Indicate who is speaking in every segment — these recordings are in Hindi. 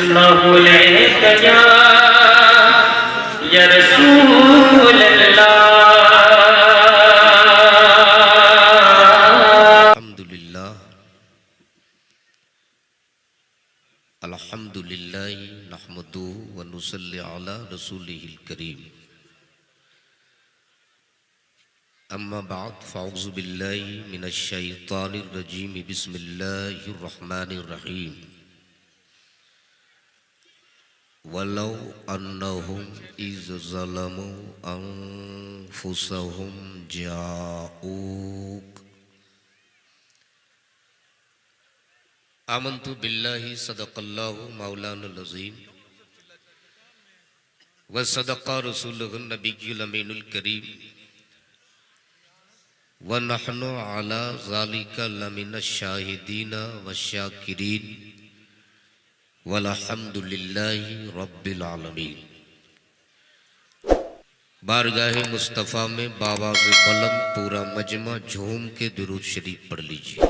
Speaker 1: सल्लल्लाहु अलैहि या रसूल अल्लाह।
Speaker 2: अल्हम्दुलिल्लाह नहमदुहु व नुसल्ली अला रसूलिहिल करीम। अम्मा बाद फ़अऊज़ु बिल्लाहि मिनश शैतानिर रजीम। बिस्मिल्लाहिर रहमानिर रहीम। वलौ अन्नहुम इज़ ज़लमू अनफुसहुम जाऊक आमन्तु बिल्लाहि सदक़ल्लाहु मौलानुल अज़ीम व सदक़ा रसूलुहुन नबिय्युल अमीनुल करीम व नहनु अला ज़ालिका लमिनश शाहिदीना व शाकिरीन वल्हम्दुलिल्लाहि रब्बिल आलमीन। बारगाहे मुस्तफ़ा में बावाज़ बुलंद पूरा मजमा झूम के दुरूद शरीफ पढ़ लीजिए।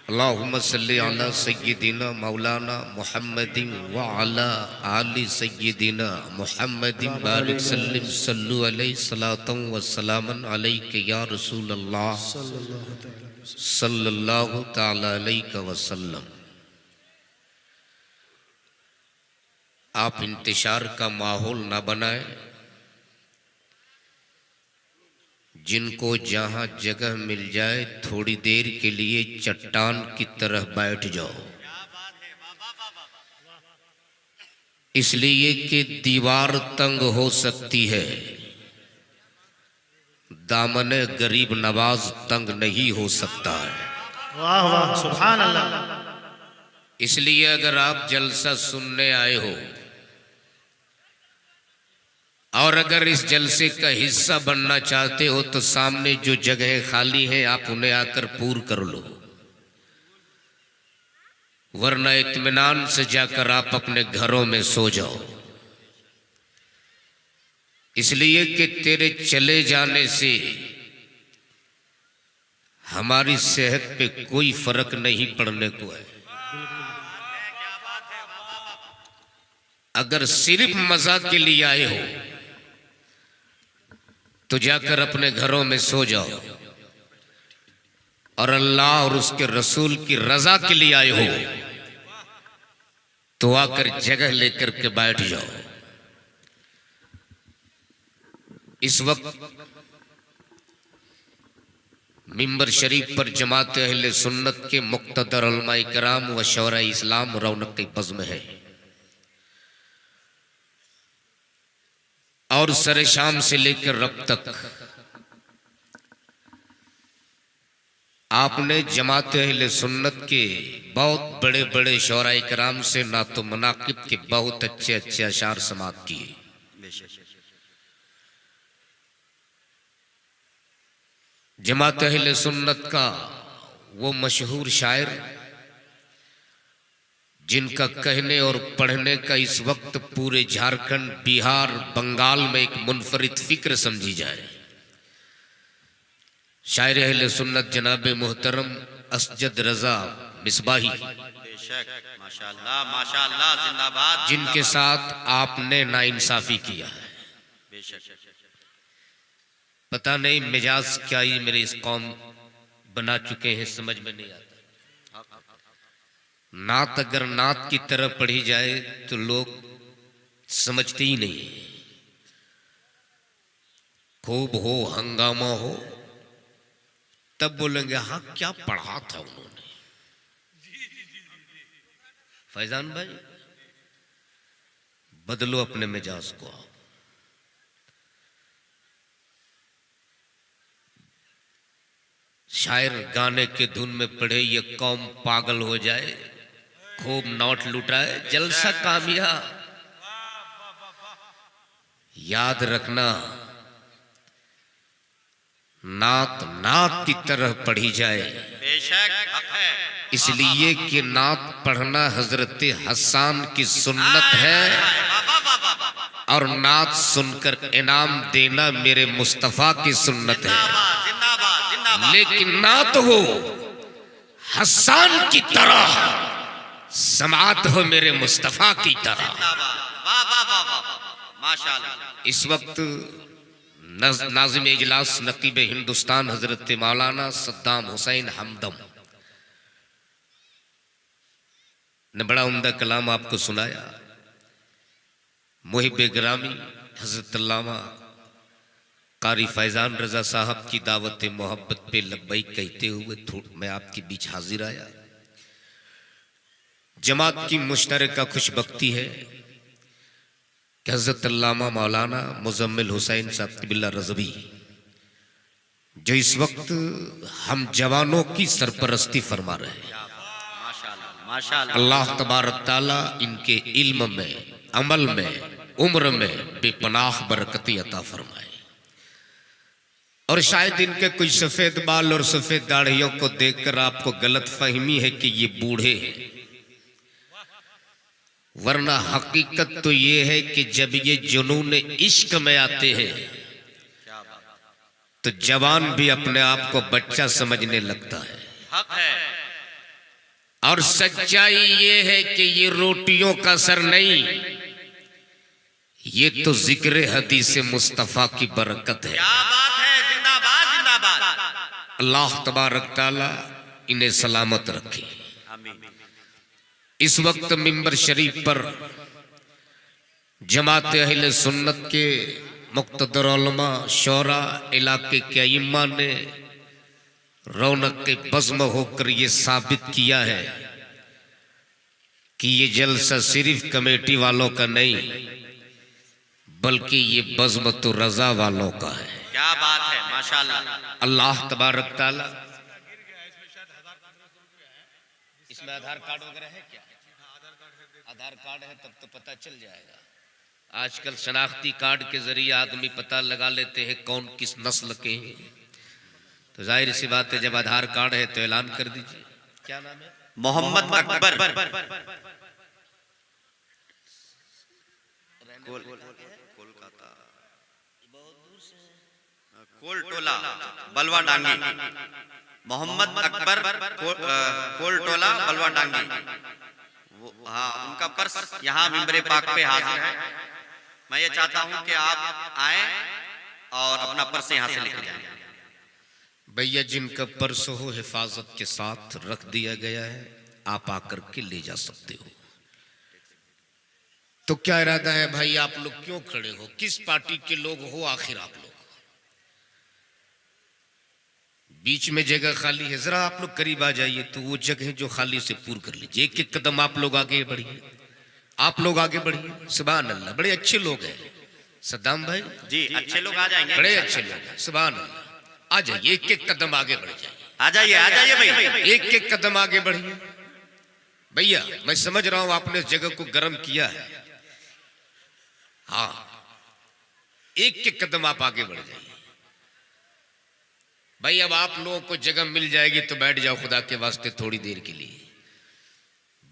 Speaker 2: अल्लाहुम्मा सल्ली अला सय्यिदिना मौलाना मुहम्मदिन व अला आलि सय्यिदिना मुहम्मदिन बारिक सल्लिम सल्लु अलैहि सलातन व सलामन अलैका या रसूल अल्लाह सल्लल्लाहु तआला अलैहि वसल्लम। आप इंतशार का माहौल ना बनाए। जिनको जहाँ जगह मिल जाए थोड़ी देर के लिए चट्टान की तरह बैठ जाओ, इसलिए कि दीवार तंग हो सकती है, दामने गरीब नवाज तंग नहीं हो सकता है।
Speaker 3: वाह वाह सुभान अल्लाह।
Speaker 2: इसलिए अगर आप जलसा सुनने आए हो और अगर इस जलसे का हिस्सा बनना चाहते हो तो सामने जो जगह खाली है आप उन्हें आकर पूर कर लो, वरना इत्मीनान से जाकर आप अपने घरों में सो जाओ। इसलिए कि तेरे चले जाने से हमारी सेहत पे कोई फर्क नहीं पड़ने को है। अगर सिर्फ मजा के लिए आए हो तो जाकर अपने घरों में सो जाओ, और अल्लाह और उसके रसूल की रजा के लिए आए हो तो आकर जगह लेकर के बैठ जाओ। इस वक्त मिंबर शरीफ पर जमात अहले सुन्नत के मुक्तदर उलमाए किराम व शौरा इस्लाम रौनक के बज़्म है, और सरे शाम से लेकर रब तक आपने जमात अहले सुन्नत के बहुत बड़े बड़े शौराए किराम से ना तो मनाकिब के बहुत अच्छे अच्छे अशार समात किए। जमात अहले सुन्नत का वो मशहूर शायर जिनका कहने और पढ़ने का इस वक्त पूरे झारखंड, बिहार, बंगाल में एक मुनफरिद फिक्र समझी जाए, शायर अहले सुन्नत जनाब मोहतरम असजद रजा मिसबाही,
Speaker 4: माशाअल्लाह माशाअल्लाह जिंदाबाद,
Speaker 2: जिनके साथ आपने नाइंसाफी किया है। पता नहीं मिजाज क्या ही मेरे इस कौम बना चुके हैं, समझ में नहीं आता। नात अगर नात की तरह पढ़ी जाए तो लोग समझते ही नहीं। खूब हो, हंगामा हो, तब बोलेंगे हाँ क्या पढ़ा था उन्होंने। फैजान भाई बदलो अपने मिजाज को। शायर गाने के धुन में पढ़े ये कौम पागल हो जाए, खूब नोट लुटाए, जलसा कामयाब। याद रखना नात नात की तरह पढ़ी जाए,
Speaker 4: बेशक हक है,
Speaker 2: इसलिए कि नात पढ़ना हजरत हसन की सुन्नत है, और नात सुनकर इनाम देना मेरे मुस्तफा की सुन्नत है। लेकिन नात हो हसन की तरह समात हो मेरे मुस्तफ़ा की तरह।
Speaker 4: जिंदाबाद, वाह वाह वाह वाह, माशाल्लाह।
Speaker 2: इस वक्त नाज़िम इजलास नकीब हिंदुस्तान हजरत मौलाना सद्दाम हुसैन हमदम ने बड़ा उम्दा कलाम आपको सुनाया। मुहिब ग्रामी हजरत अल्लामा कारी फैजान रजा साहब की दावत मोहब्बत पे लब्बैक कहते हुए मैं आपके बीच हाजिर आया। जमात की मुश्तरका खुशबख्ती है कि हजरत अल्लामा मौलाना मुजम्मिल हुसैन साहब क़िबला रज़वी जो इस वक्त हम जवानों की सरपरस्ती फरमा रहे हैं,
Speaker 4: माशाल्लाह माशाल्लाह।
Speaker 2: अल्लाह तबारक ताला इनके इल्म में, अमल में, उम्र में बेपनाह बरकती अता फरमाए। और शायद इनके कुछ सफेद बाल और सफेद दाढ़ियों को देखकर आपको गलत फहमी है कि ये बूढ़े हैं, वरना हकीकत तो ये है कि जब ये जुनून इश्क में आते हैं तो जवान भी अपने आप को बच्चा समझने लगता है।
Speaker 4: हक है।
Speaker 2: और सच्चाई ये है कि ये रोटियों का सर नहीं, ये तो जिक्र हदीस मुस्तफा की बरकत है।
Speaker 4: क्या बात है, जिंदाबाद जिंदाबाद।
Speaker 2: अल्लाह तबारक ताला इन्हें सलामत रखे।
Speaker 4: आमीन।
Speaker 2: इस वक्त मिंबर शरीफ पर जमात अहले सुन्नत के मुक़्तदर उलमा शौरा इलाके के अइम्मा ने रौनक के बज़्म होकर ये साबित किया है कि ये जलसा सिर्फ कमेटी वालों का नहीं बल्कि ये बज़्म तो रजा वालों का है।
Speaker 4: क्या बात है, माशाल्लाह।
Speaker 2: अल्लाह तबारक ताला। इसमें आधार कार्ड वगैरह है क्या? आधार कार्ड है तब तो पता चल जाएगा। आजकल शनाख्ती कार्ड के जरिए आदमी पता लगा लेते हैं कौन किस नस्ल के हैं। तो जाहिर सी बात है जब आधार कार्ड है तो ऐलान कर दीजिए। क्या नाम है?
Speaker 4: मोहम्मद अकबर कोलकाता, कोलटोला बलवा डांगी। मोहम्मद अकबर कोलटोला बलवा डांगी। हाँ, उनका पर्स यहाँ मिंबरे पाक पे हाजिर है। मैं ये चाहता हूँ कि आप आए और अपना पर्स यहाँ से लेके जाएं।
Speaker 2: भैया जिनका पर्स हो हिफाजत के साथ रख दिया गया है, आप आकर के ले जा सकते हो। तो क्या इरादा है भाई? आप लोग क्यों खड़े हो? किस पार्टी के लोग हो आखिर आप लोग? बीच में जगह खाली है, जरा आप लोग करीब आ जाइए तो वो जगह जो खाली से पूर्ण कर लीजिए। एक एक कदम आप लोग आगे बढ़िए, आप लोग आगे बढ़िए। सुभान अल्लाह, बड़े अच्छे लोग हैं सद्दाम भाई
Speaker 4: जी, अच्छे लोग आ जाएंगे।
Speaker 2: बड़े अच्छे लोग हैं। सुभान अल्लाह, आ जाइए, एक एक कदम आगे बढ़ जाइए।
Speaker 4: आ जाइए भाई।
Speaker 2: एक एक कदम आगे बढ़िए। भैया मैं समझ रहा हूं आपने इस जगह को गर्म किया है, हाँ, एक एक कदम आप आगे बढ़ जाइए। भाई अब आप लोगों को जगह मिल जाएगी तो बैठ जाओ खुदा के वास्ते थोड़ी देर के लिए।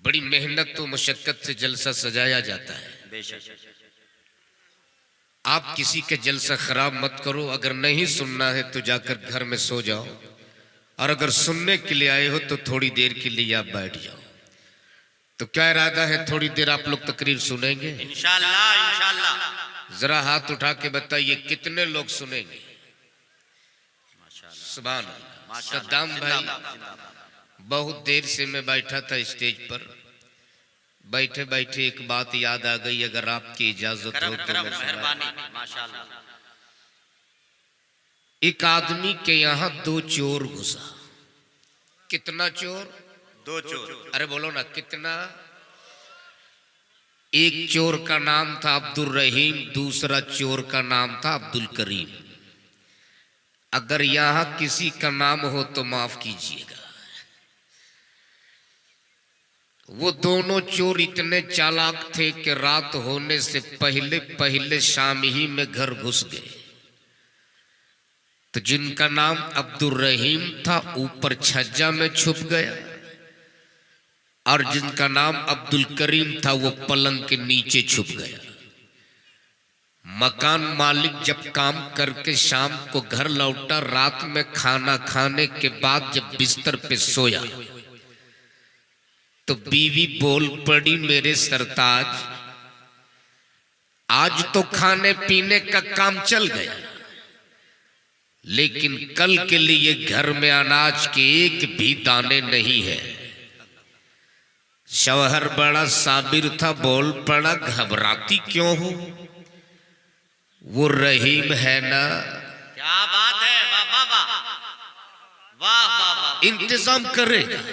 Speaker 2: बड़ी मेहनत तो मुशक्कत से जलसा सजाया जाता है।
Speaker 4: बेशक।
Speaker 2: आप किसी के जलसा खराब मत करो। अगर नहीं सुनना है तो जाकर घर में सो जाओ, और अगर सुनने के लिए आए हो तो थोड़ी देर के लिए आप बैठ जाओ। तो क्या इरादा है? थोड़ी देर आप लोग तकरीर सुनेंगे
Speaker 4: इंशाअल्लाह इंशाअल्लाह।
Speaker 2: जरा हाथ उठा के बताइए कितने लोग सुनेंगे? सुभान अल्लाह। सद्दाम भाई बहुत देर से मैं बैठा था स्टेज पर, बैठे बैठे एक बात याद आ गई, अगर आपकी इजाजत हो तो मैं
Speaker 4: मेहरबानी। माशाअल्लाह।
Speaker 2: एक आदमी के यहाँ 2 चोर घुसा। कितना चोर?
Speaker 4: 2 चोर।
Speaker 2: अरे बोलो ना कितना? एक चोर का नाम था अब्दुल रहीम, दूसरा चोर का नाम था अब्दुल करीम। अगर यहां किसी का नाम हो तो माफ कीजिएगा। वो दोनों चोर इतने चालाक थे कि रात होने से पहले पहले शाम ही में घर घुस गए। तो जिनका नाम अब्दुल रहीम था ऊपर छज्जा में छुप गया, और जिनका नाम अब्दुल करीम था वो पलंग के नीचे छुप गया। मकान मालिक जब काम करके शाम को घर लौटा, रात में खाना खाने के बाद जब बिस्तर पे सोया तो बीवी बोल पड़ी, मेरे सरताज आज तो खाने पीने का काम चल गया, लेकिन कल के लिए घर में अनाज के एक भी दाने नहीं है। शौहर बड़ा साबिर था, बोल पड़ा, घबराती क्यों हो, वो रहीम है ना।
Speaker 4: क्या बात है, वाह वाह वाह वाह वाह वाह,
Speaker 2: इंतजाम करेगा।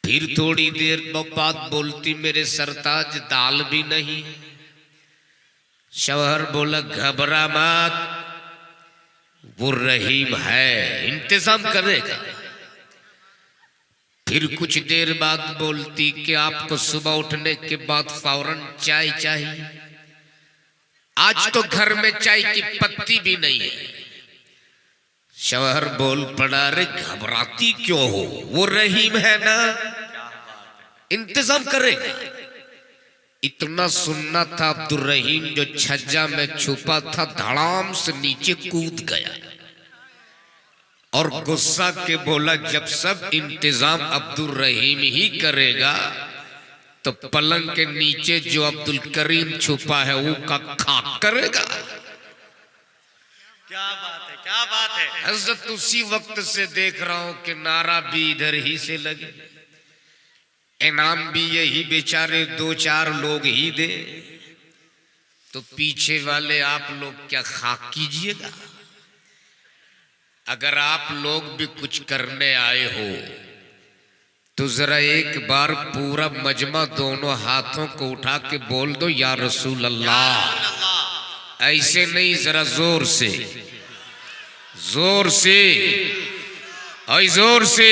Speaker 2: फिर थोड़ी देर बाद बोलती, मेरे सरताज दाल भी नहीं। शौहर बोला, घबरा मत, वो रहीम है, इंतजाम करेगा। फिर कुछ देर बाद बोलती कि आपको सुबह उठने के बाद फौरन चाय चाहिए, आज तो घर में चाय की पत्ती भी नहीं है। शौहर बोल पड़ा, रे घबराती क्यों हो, वो रहीम है ना, इंतजाम करेगा। इतना सुनना था, अब्दुल रहीम जो छज्जा में छुपा था धड़ाम से नीचे कूद गया और गुस्सा के बोला, जब सब इंतजाम अब्दुल रहीम ही करेगा तो पलंग के नीचे जो अब्दुल करीम छुपा है वो का खाक करेगा।
Speaker 4: क्या बात है, क्या बात है।
Speaker 2: हजरत उसी वक्त से देख रहा हूं कि नारा भी इधर ही से लगे, इनाम भी यही बेचारे दो चार लोग ही दे, तो पीछे वाले आप लोग क्या खाक कीजिएगा। अगर आप लोग भी कुछ करने आए हो तो जरा एक बार पूरा मजमा दोनों हाथों को उठा के बोल दो, या रसूल अल्लाह। ऐसे नहीं, जरा जोर से, जोर से और जोर से।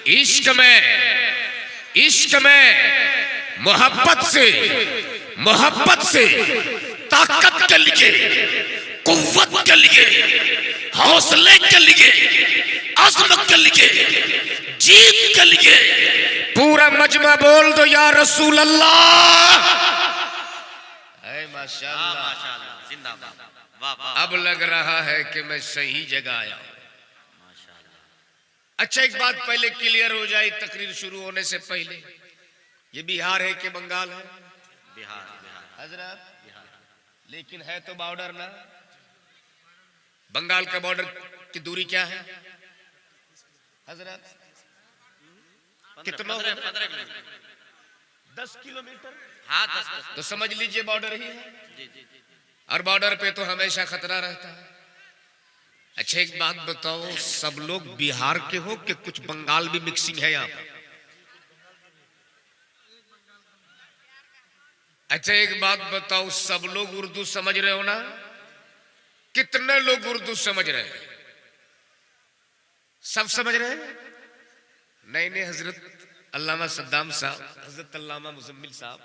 Speaker 2: इश्क में मोहब्बत से ताकत के लिए, कुव्वत के लिए, हौसले के लिए, अज़्म के लिए, जीत के लिए पूरा मजमा बोल दो, या रसूल अल्लाह। माशाअल्लाह,
Speaker 4: माशाअल्लाह, जिंदाबाद, वाह वाह।
Speaker 2: अब लग रहा है कि मैं सही जगह आया हूं। अच्छा, एक बात पहले क्लियर हो जाए तकरीर शुरू होने से पहले, ये बिहार है कि बंगाल है?
Speaker 4: बिहार, बिहार
Speaker 2: हजरत, लेकिन है तो बॉर्डर ना। बंगाल का बॉर्डर की दूरी क्या है हजरत? कितना?
Speaker 4: 15 किलोमीटर।
Speaker 2: 10 किलोमीटर।
Speaker 4: हाँ, 10।
Speaker 2: तो समझ लीजिए बॉर्डर ही है।
Speaker 4: जी जी जी।
Speaker 2: और बॉर्डर पे तो हमेशा खतरा रहता है। अच्छा, एक बात बताओ, सब लोग बिहार के हो कि कुछ बंगाल भी मिक्सिंग है यहाँ पर? अच्छा, एक बात बताओ, सब लोग उर्दू समझ रहे हो ना? कितने लोग उर्दू समझ रहे हैं? सब समझ रहे हैं? नहीं नहीं, हजरत अल्लामा सद्दाम साहब, हजरत अल्लामा मुजम्मिल साहब,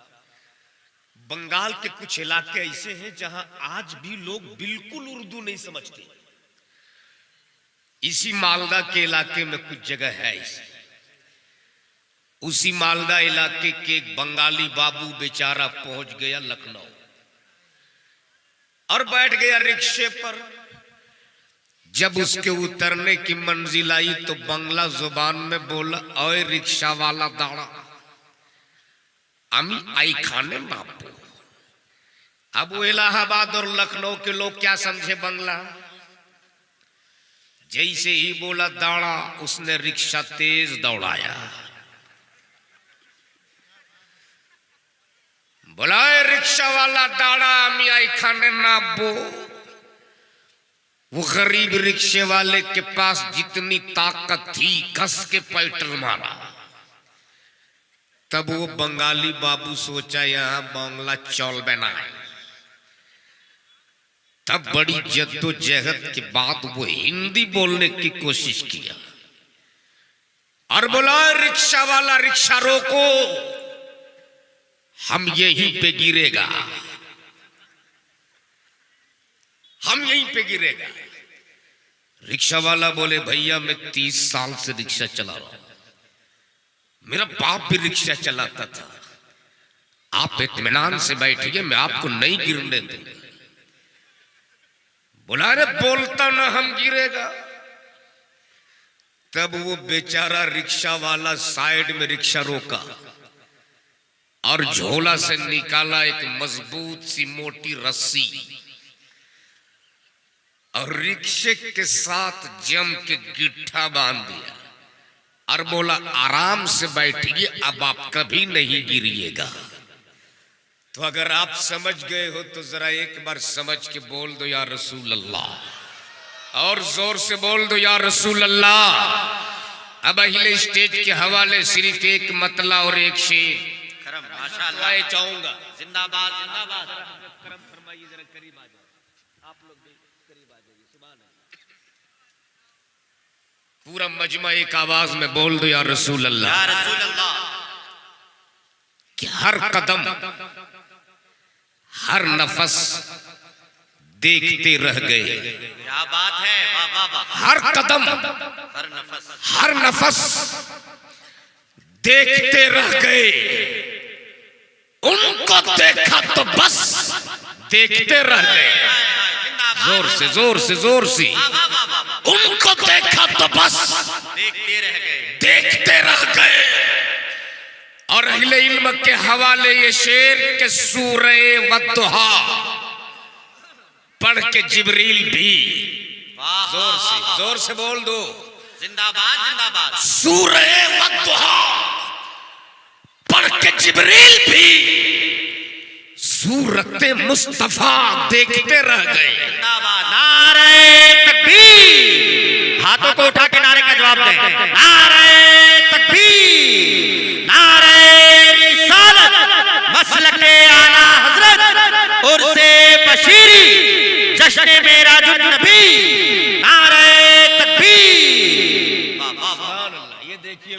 Speaker 2: बंगाल के कुछ इलाके ऐसे हैं जहां आज भी लोग बिल्कुल उर्दू नहीं समझते। इसी मालदा के इलाके में कुछ जगह है ऐसी। उसी मालदा इलाके के एक बंगाली बाबू बेचारा पहुंच गया लखनऊ और बैठ गया रिक्शे पर। जब उसके उतरने की मंजिल आई तो बंगला जुबान में बोला, ओए रिक्शा वाला दाड़ा, अमी आई खाने बापू। अब वो इलाहाबाद और लखनऊ के लोग क्या समझे बंगला? जैसे ही बोला दाड़ा, उसने रिक्शा तेज दौड़ाया, बोला रिक्शा वाला दाड़ा, अमी आई खाने ना बो। वो गरीब रिक्शे वाले के पास जितनी ताकत थी कस के पैटर मारा। तब वो बंगाली बाबू सोचा यहां बांग्ला चौल बनाए। तब बड़ी जद्दोजहद के बाद वो हिंदी बोलने की कोशिश किया और बोला, रिक्शा वाला रिक्शा रोको, हम यहीं पे गिरेगा, हम यहीं पे गिरेगा। रिक्शा वाला बोले, भैया मैं 30 साल से रिक्शा चला रहा हूं, मेरा बाप भी रिक्शा चलाता था, आप इत्मीनान से बैठिए, मैं आपको नहीं गिरने दूंगा। बोला, अरे बोलता ना हम गिरेगा। तब वो बेचारा रिक्शा वाला साइड में रिक्शा रोका और झोला से निकाला एक मजबूत सी मोटी रस्सी और रिक्शे के साथ जम के गिट्ठा बांध दिया और बोला आराम से बैठिए, अब आप कभी नहीं गिरिएगा। तो अगर आप समझ गए हो तो जरा एक बार समझ के बोल दो या रसूल अल्लाह, और जोर से बोल दो या रसूल अल्लाह। अब अहिले स्टेज के हवाले सिर्फ एक मतला और एक शेर
Speaker 4: माशाअल्लाह
Speaker 2: चाहूंगा।
Speaker 4: जिंदाबाद जिंदाबाद।
Speaker 2: करम फरमाइए, जरा करीब आ जाओ, आप लोग भी करीब आ जाइए। सुभान अल्लाह। पूरा मजमा एक आवाज में बोल दो या रसूल अल्लाह।
Speaker 4: या रसूल अल्लाह।
Speaker 2: कि हर कदम हर नफस देखते रह गए।
Speaker 4: क्या बात है, वाह वाह वाह।
Speaker 2: हर कदम हर नफस देखते रह गए। उनको देखा तो बस देखते रह गए। जोर से जोर से जोर से। उनको देखा तो बस
Speaker 4: देखते रह गए,
Speaker 2: देखते रह गए। और अहले इल्म के हवाले ये शेर के सूरे वद्दुहा पढ़ के जिब्रील भी जोर से बोल दो
Speaker 4: जिंदाबाद जिंदाबाद।
Speaker 2: सूरे वद्दुहा पढ़ के जिब्रील भी सूरत मुस्तफा देखते रह गए।
Speaker 4: जिंदाबाद। नारे तकबीर। हाथों को उठा के नारे का जवाब दें। नारे तकबीर, नारे रिसालत, मसलके आला हजरत, उर्से बशीरी, जश्न मेराजुन नबी, नारे तकबीर।
Speaker 2: ये देखिए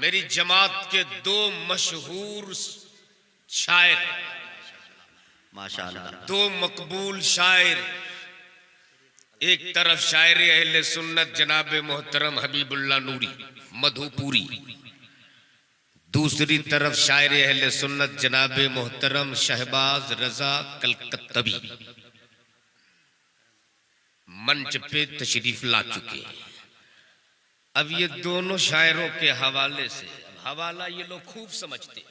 Speaker 2: मेरी जमात के दो मशहूर शायर,
Speaker 4: माशाअल्लाह,
Speaker 2: दो मकबूल शायर। एक तरफ शायर अहले सुन्नत जनाब मोहतरम हबीबुल्लाह नूरी मधुपुरी, दूसरी तरफ शायर अहले सुन्नत जनाब मोहतरम शहबाज रजा कलकत्तवी मंच पे तशरीफ ला चुके हैं। अब ये दोनों शायरों के हवाले से, हवाला ये लोग खूब समझते हैं।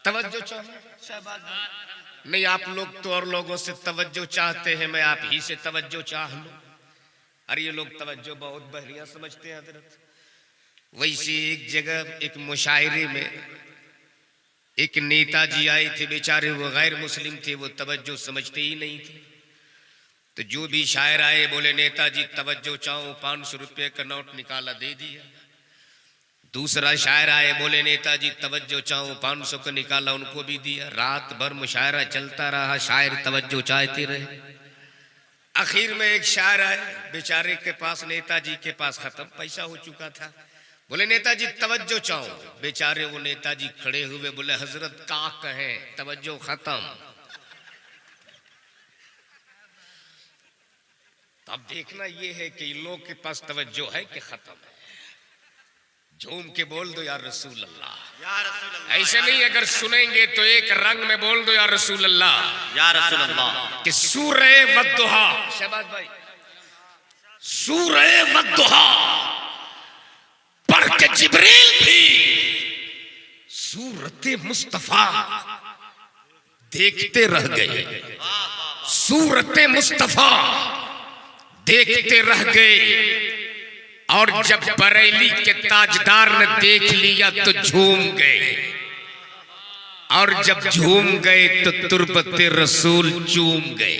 Speaker 2: तवज्जो शहबाज नहीं, आप लोग तो और लोगों से तवज्जो चाहते हैं, मैं आप ही से तवज्जो चाह लूं। अरे ये लोग तवज्जो बहुत बहरिया समझते हैं हजरत। वैसे एक जगह एक मुशायरे में एक नेताजी आए थे, बेचारे वो गैर मुस्लिम थे, वो तवज्जो समझते ही नहीं थे। तो जो भी शायर आए बोले नेताजी तवज्जो चाहो, 500 रुपये का नोट निकाला दे दिया। दूसरा शायर आए बोले नेताजी तवज्जो चाहो, 500 का निकाला उनको भी दिया। रात भर मुशायरा चलता रहा, शायर तवज्जो चाहते रहे। आखिर में एक शायर आए, बेचारे के पास नेताजी के पास खत्म पैसा हो चुका था। बोले नेताजी तवज्जो चाहो। बेचारे वो नेताजी खड़े हुए बोले हजरत का कहें, तवज्जो खत्म। अब देखना ये है कि इन लोग के पास तवज्जो है कि खत्म है। झूम के बोल दो या रसूल अल्लाह,
Speaker 4: या रसूल अल्लाह।
Speaker 2: ऐसे नहीं, अगर सुनेंगे तो एक रंग में बोल दो या रसूल अल्लाह,
Speaker 4: या रसूल अल्लाह।
Speaker 2: कि सूरे वद्दुहा, शहबाज भाई, सूरे वद्दुहा पढ़ के जिब्रील भी सूरत मुस्तफा देखते रह गए। सूरत मुस्तफा देखते रह गए। और जब बरेली के ताजदार ने देख लिया तो झूम गए, और जब झूम गए तो तुरबत रसूल चूम गए,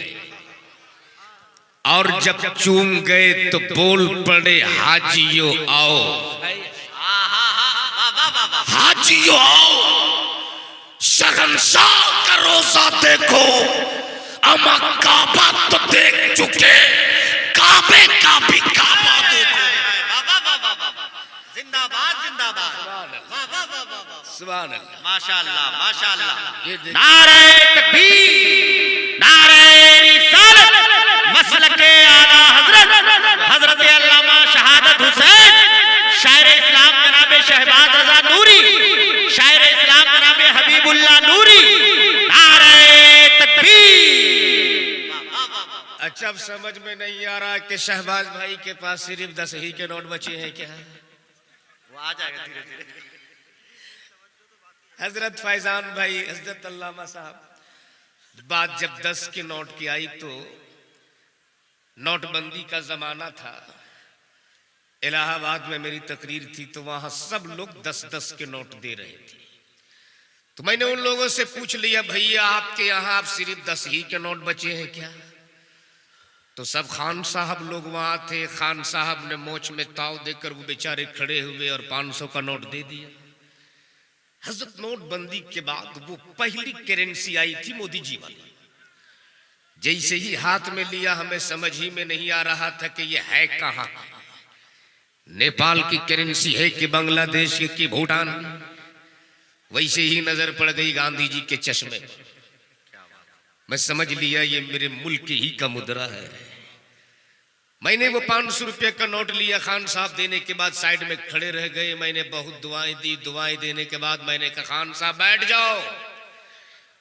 Speaker 2: और जब चूम गए तो बोल पड़े हाजियो आओ, हाजियो आओ, शहंशाह का रोजा देखो, अमा काबा तो देख चुके, काबे का भी काबा देखो।
Speaker 4: जिंदाबाद जिंदाबाद।
Speaker 2: सुभान अल्लाह,
Speaker 4: माशाअल्लाह माशाअल्लाह।
Speaker 2: ये देखिए।
Speaker 4: नारे तकबीर, नारे रिसालत, मसलके आला हजरत, हजरत अल्लामा शहादत हुसैन, शायर इस्लाम जनाब शहबाज रजा नूरी, शायर इस्लाम जनाब हबीबुल्लाह नूरी, नारे तकबीर।
Speaker 3: अच्छा, अब समझ में नहीं आ रहा कि शहबाज भाई के पास सिर्फ 10 ही के नोट बचे हैं क्या?
Speaker 4: वो आ जाएगा धीरे धीरे।
Speaker 3: हजरत फैजान भाई, हजरत अल्लामा साहब, बात जब 10 के नोट की आई तो नोटबंदी का जमाना था। इलाहाबाद में मेरी तकरीर थी तो वहां सब लोग 10-10 के नोट दे रहे थे। तो मैंने उन लोगों से पूछ लिया, भैया आपके यहाँ आप सिर्फ 10 ही के नोट बचे हैं क्या? तो सब खान साहब लोग वहां थे। खान साहब ने मोच में ताव देकर वो बेचारे खड़े हुए और 500 का नोट दे दिया। हजरत नोटबंदी के बाद वो पहली करेंसी आई थी मोदी जी वाली। जैसे ही हाथ में लिया हमें समझ ही में नहीं आ रहा था कि ये है कहाँ, नेपाल की करेंसी है कि बांग्लादेश की भूटान। वैसे ही नजर पड़ गई गांधी जी के चश्मे। मैं समझ लिया ये मेरे मुल्क ही का मुद्रा है। मैंने वो 500 रुपये का नोट लिया। खान साहब देने के बाद साइड में खड़े रह गए। मैंने बहुत दुआएं दी। दुआएं देने के बाद मैंने कहा, खान साहब बैठ जाओ।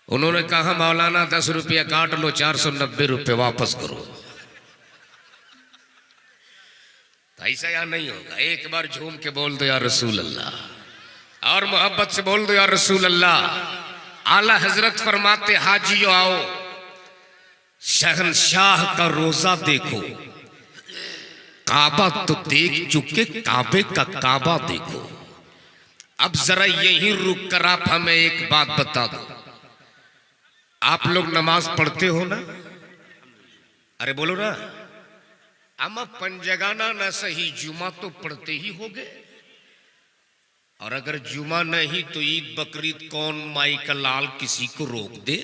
Speaker 3: उन्होंने कहा, मौलाना 10 रुपया काट लो, 490 रुपये वापस करो। तो ऐसा यहाँ नहीं होगा। एक बार झूम के बोल दो या रसूल अल्लाह, और मोहब्बत से बोल दो या रसूल अल्लाह। आला हजरत फरमाते, हाजियो आओ, शहनशाह का रोजा देखो। काबा तो देख चुके, काबे का काबा देखो। अब जरा यही रुक कर आप हमें एक बात बता दो, आप लोग नमाज पढ़ते हो ना? अरे बोलो ना। अमा पंजगाना न सही, जुमा तो पढ़ते ही होगे। और अगर जुमा नहीं तो ईद बकरीद कौन माई का लाल किसी को रोक दे?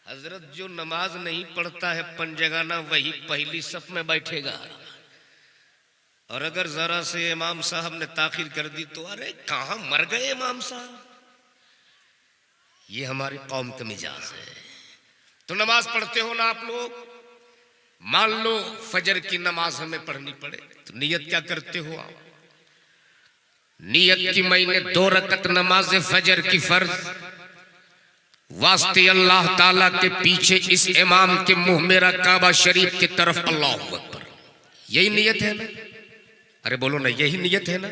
Speaker 3: हजरत जो नमाज नहीं पढ़ता है पंजगाना, वही पहली सफ में बैठेगा। और अगर जरा से इमाम साहब ने ताखिर कर दी तो अरे कहां मर गए इमाम साहब। ये हमारी कौम का मिजाज है। तो नमाज पढ़ते हो ना आप लोग? मान लो फजर की नमाज हमें पढ़नी पड़े तो नियत क्या करते हो आप? नियत की मैंने 2 रकत नमाज फजर की फर्ज वास्ते अल्लाह ताला के पीछे इस इमाम के मुंह मेरा काबा शरीफ की तरफ अल्लाह अकबर। यही नियत है ना? अरे बोलो ना, यही नियत है ना?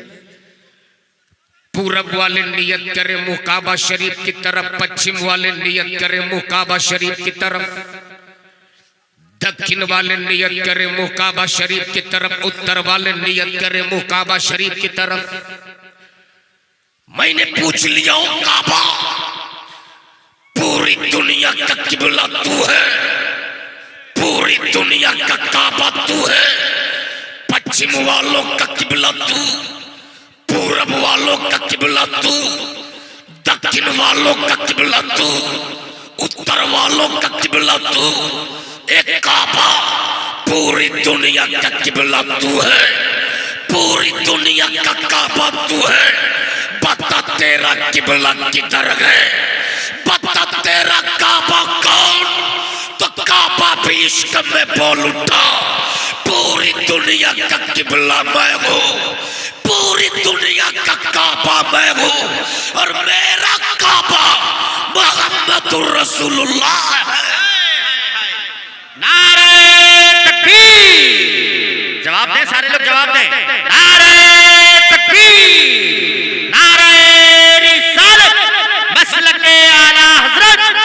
Speaker 3: पूरब वाले नियत करे मुंह काबा शरीफ की तरफ, पश्चिम वाले नियत करे मुंह काबा शरीफ की तरफ, दक्षिण वाले नियत करे मुंह काबा शरीफ की तरफ, उत्तर वाले नियत करे मुंह काबा शरीफ की तरफ। मैंने पूछ लिया, काबा पूरी दुनिया का किबला तू है, पूरी दुनिया का काबा तू है। पश्चिम वालों का किबला तू, पूरब वालों का किबला तू, दक्षिण वालों का किबला तू, उत्तर वालों का किबला तू। एक काबा पूरी दुनिया का किबला तू है, पूरी दुनिया का काबा तू है। बता तेरा किबला किधर है, बता तेरा काबा कौन? तो काबा भी इश्क में बोल उठा, पूरी दुनिया का किबला मैं हूँ, पूरी दुनिया का काबा मैं हूँ, और मेरा काबा मोहम्मदुर रसूलुल्लाह है।
Speaker 4: नारे तकबीर! जवाब दे सारे लोग, जवाब दे। नारे तकबीर, नारे रिसालत, मसलके आला हजरत।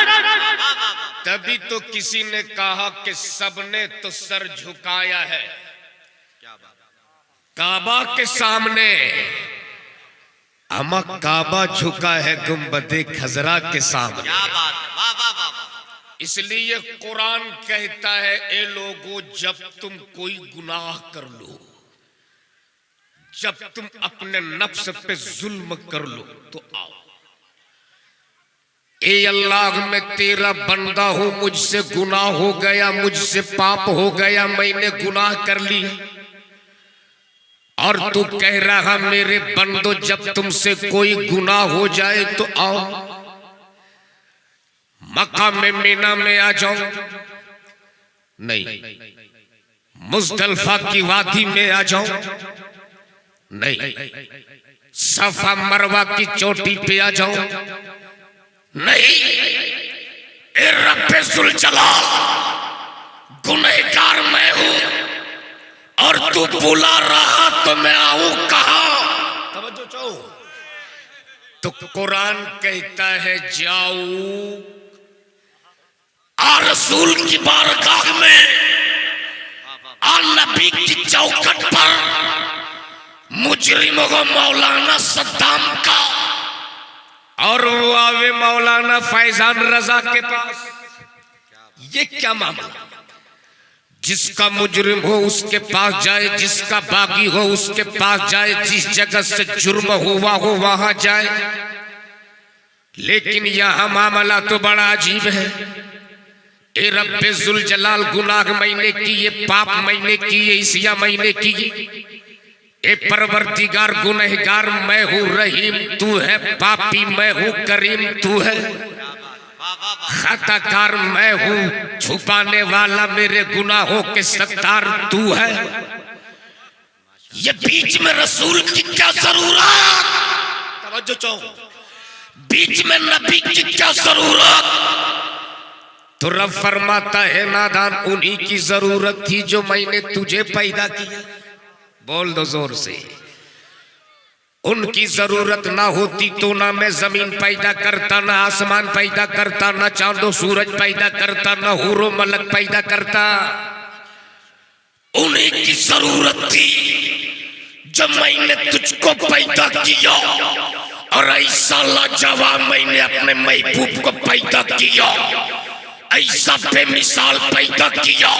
Speaker 3: तभी तो किसी ने कहा कि सबने तो सर झुकाया है काबा के सामने। अमा काबा झुका है गुंबदे खजरा के सामने।
Speaker 4: क्या बात है, वाह वाह वाह वाह।
Speaker 3: इसलिए कुरान कहता है, ए लोगों जब तुम कोई गुनाह कर लो, जब तुम अपने नफ्स पे जुल्म कर लो तो आओ। ए अल्लाह मैं तेरा बंदा हूं, मुझसे गुनाह हो गया, मुझसे पाप हो गया, मैंने गुनाह कर लिया। और तू कह रहा मेरे बंदो जब तुमसे कोई गुनाह हो जाए तो आओ, मकाम मीना में आ जाओ। नहीं, मुज़दलिफा की वादी में आ जाओ। नहीं, सफा मरवा की चोटी पे आ जाओ। नहीं, ए रब्बे ज़ुल जलाल गुनहगार मैं हूं और तू बुला रहा तो मैं आऊं कहां? तवज्जो चाहो तो कुरान कहता है जाओ आ रसूल की बारगाह में, आ नबी की चौखट पर मुजरिमों को मौलाना सद्दाम का और वो आवे मौलाना फैजान रजा के पास। ये क्या मामला? जिसका मुजरिम हो उसके पास जाए, जिसका बागी हो उसके पास जाए, जिस जगह से जुर्म हुआ हो वहां जाए। लेकिन यहां मामला तो बड़ा अजीब है। ए रब्बे जुल जलाल, गुनाह मैंने किए, पाप मैंने किए, इसिया मैंने किए। ए परवरदिगार, गुनहगार मैं हूँ, रहीम तू है, पापी मैं हूँ, करीम तू है, खताकार मैं हूँ, छुपाने वाला मेरे गुनाहों के सत्तार तू है। ये बीच में रसूल की क्या जरूरत? तवज्जो चाहो, बीच में नबी की क्या जरूरत? तो रब फरमाता है नादान, उन्हीं की जरूरत थी जो मैंने तुझे पैदा किया। बोल दो जोर से। उनकी जरूरत ना होती तो ना मैं जमीन पैदा करता, ना आसमान पैदा करता, ना चांदो सूरज पैदा करता, ना हूरो मलक पैदा करता। उन्हीं की जरूरत थी जब मैंने तुझको पैदा किया और ऐसा लाजवाब मैंने अपने महबूब को पैदा किया, ऐसा बेमिसाल पैदा किया,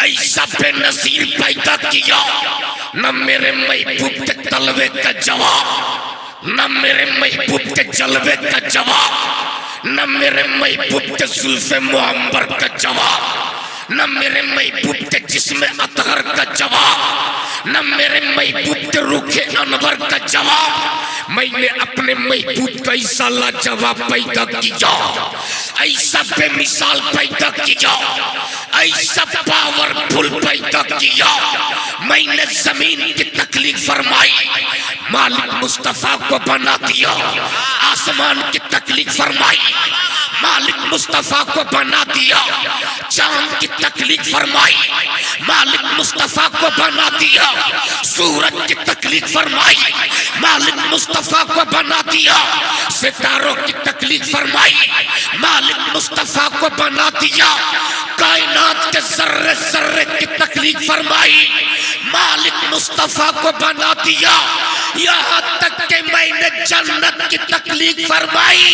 Speaker 3: ऐसा बेनजीर पैदा किया। न मेरे महबूब के तलवे का जवाब, न मेरे महबूब के जलवे का जवाब, न मेरे महबूब के जुल्फे मुअम्बर का जवाब, न मेरे महबूब के जिस्म अतहर का जवाब, न मेरे महबूब के रुखे अनवर का जवाब। मैंने अपने महबूब का ऐसा लाजवाब पैदा किया, ऐसा बेमिसाल पैदा किया, ऐसा पावरफुल पैदा किया। मैंने जमीन की तकलीफ फरमाई, मालिक मुस्तफा को बना दिया। आसमान की तकलीफ फरमाई, मालिक मुस्तफा को बना दिया। चांद की तकलीफ फरमाई, मालिक मुस्तफा को बना दिया। सूरज की तकलीफ फरमाई, मालिक मुस्तफा को बना दिया। सितारों की तकलीफ फरमाई, मालिक मुस्तफा को बना दिया। कायनात के जर्रे जर्रे की तकलीफ फरमाई, मालिक मुस्तफा को बना दिया। यहाँ तक कि मैंने जन्नत की तकलीफ फरमाई,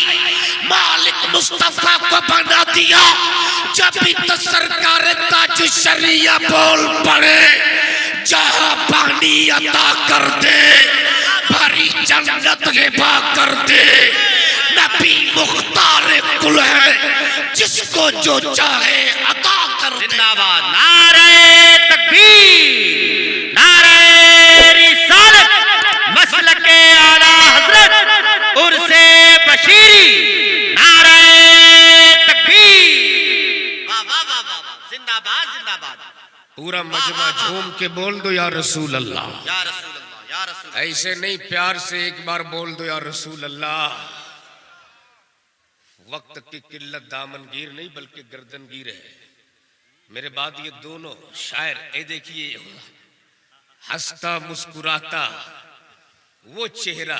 Speaker 3: मालिक मुस्तफा को बना दिया। जब भी तो सरकार ताज शरिया बोल पड़े, जहाँ पानी अता कर दे, भरी जन्नत हिबा कर दे। नबी मुख्तार कुल है, जिसको जो चाहे अता कर दे।
Speaker 4: जिंदाबाद। नारे तकबीर, नारे रिसालत, मसलके आला हजरत उर्से बशीरी, नारे तकबीर। वाह वाह वाह वाह, जिंदाबाद जिंदाबाद।
Speaker 3: पूरा मजमा झूम के बोल दो या रसूल अल्लाह,
Speaker 4: या रसूल अल्लाह, या रसूल अल्लाह।
Speaker 3: ऐसे नहीं, प्यार से एक बार बोल दो या रसूल अल्लाह। वक्त की किल्लत दामनगीर नहीं बल्कि गर्दनगीर है। मेरे बाद ये दोनों शायर, ए देखिए, हंसता मुस्कुराता वो चेहरा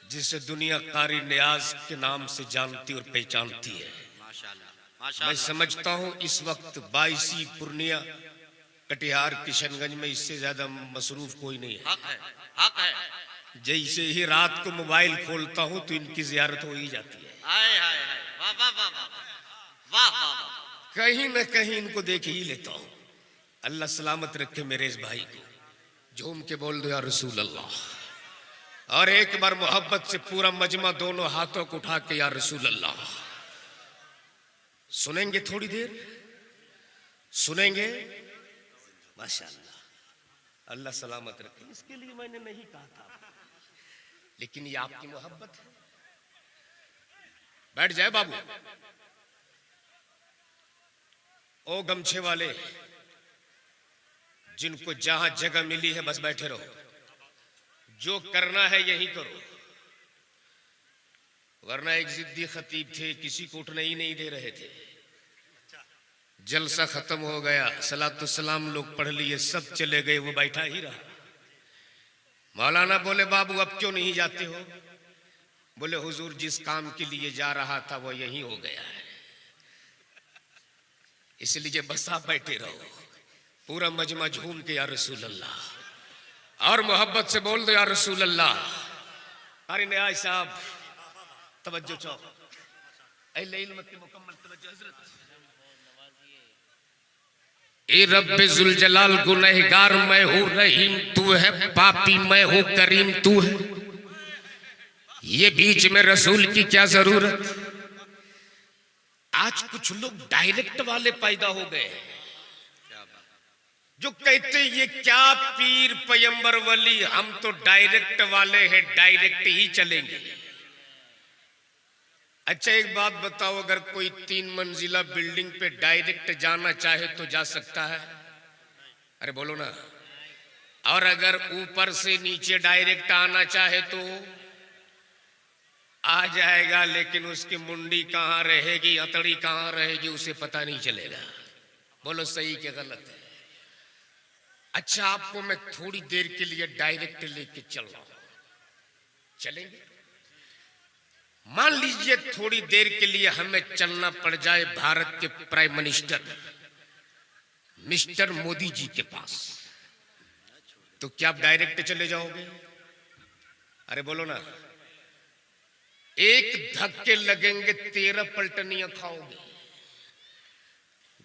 Speaker 3: जिसे दुनिया कारी नियाज के नाम से जानती और पहचानती है।
Speaker 4: माशाअल्लाह,
Speaker 3: मैं
Speaker 4: माशाअल्लाह।
Speaker 3: समझता हूँ इस वक्त बाईसी, पूर्णिया, कटिहार, किशनगंज में इससे ज्यादा मसरूफ कोई नहीं है।
Speaker 4: हक है, हक है।
Speaker 3: जैसे ही रात को मोबाइल खोलता हूँ तो इनकी जियारत हो ही जाती है।
Speaker 4: हाय हाय हाय, वाह वाह वाह वाह वाह वाह वाह।
Speaker 3: कहीं न कहीं इनको देख ही लेता हूँ। अल्लाह सलामत रखे मेरे इस भाई को। झूम के बोल दो या रसूल अल्लाह। और एक बार मोहब्बत से पूरा मजमा दोनों हाथों को उठा के या रसूल अल्लाह। सुनेंगे थोड़ी देर, सुनेंगे। माशाअल्लाह, अल्लाह सलामत रखे। इसके लिए मैंने नहीं कहा था, लेकिन ये आपकी मोहब्बत है। बैठ जाए बाबू। ओ गमछे वाले, जिनको जहां जगह मिली है बस बैठे रहो। जो करना है यही करो, वरना एक जिद्दी खतीब थे, किसी को उठने ही नहीं दे रहे थे। जलसा खत्म हो गया, सलातो सलाम लोग पढ़ लिए, सब चले गए, वो बैठा ही रहा। मौलाना बोले बाबू अब क्यों नहीं जाते हो? बोले हुजूर जिस काम के लिए जा रहा था वो यही हो गया है, इसलिए बस आप बैठे रहो। पूरा मजमा झूम के या रसूल अल्लाह और मोहब्बत से बोल दो या रसूल अल्लाह। अरे न्याय साहब तवज्जो चाहो, मुकम्मल तवज्जो हजरत। ए रब्बे जुल जलाल गुनहगार मैं हूँ, रहीम तू है, पापी मैं हूँ, करीम तू है। ये बीच में रसूल की क्या जरूरत? आज कुछ लोग डायरेक्ट वाले पैदा हो गए हैं जो कहते ये क्या पीर पैगंबर वली, हम तो डायरेक्ट वाले हैं, डायरेक्ट ही चलेंगे। अच्छा एक बात बताओ, अगर कोई 3 मंजिला बिल्डिंग पे डायरेक्ट जाना चाहे तो जा सकता है? अरे बोलो ना। और अगर ऊपर से नीचे डायरेक्ट आना चाहे तो आ जाएगा, लेकिन उसकी मुंडी कहाँ रहेगी, अतड़ी कहाँ रहेगी, उसे पता नहीं चलेगा। बोलो सही के गलत है? अच्छा आपको मैं थोड़ी देर के लिए डायरेक्ट लेके चल रहा हूं, चलेंगे? मान लीजिए थोड़ी देर के लिए हमें चलना पड़ जाए भारत के prime minister mister Modi ji के पास, तो क्या आप डायरेक्ट चले जाओगे? अरे बोलो ना। एक धक्के लगेंगे 13 पलटनियां खाओगे।